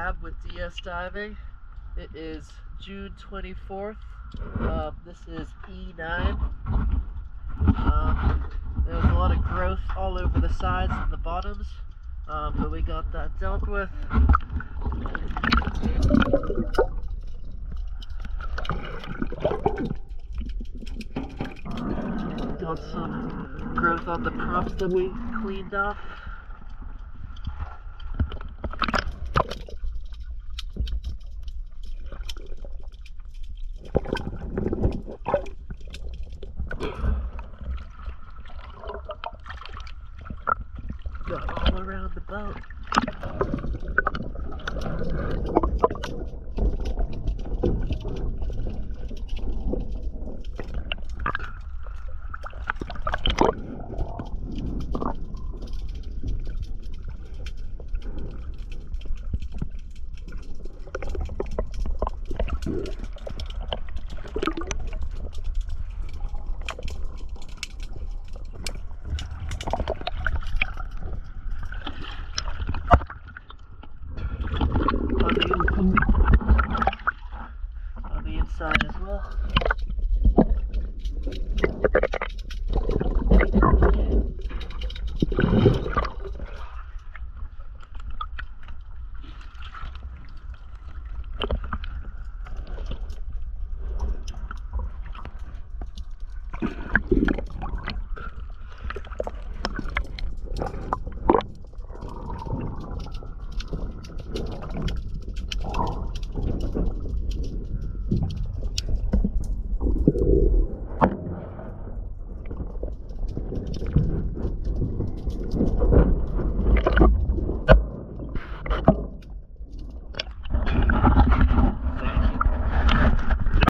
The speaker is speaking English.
Lab with DS Diving. It is June 24th. This is E9. There was a lot of growth all over the sides and the bottoms, but we got that dealt with. Got some growth on the props that we cleaned off. Got all around the boat. On the inside as well.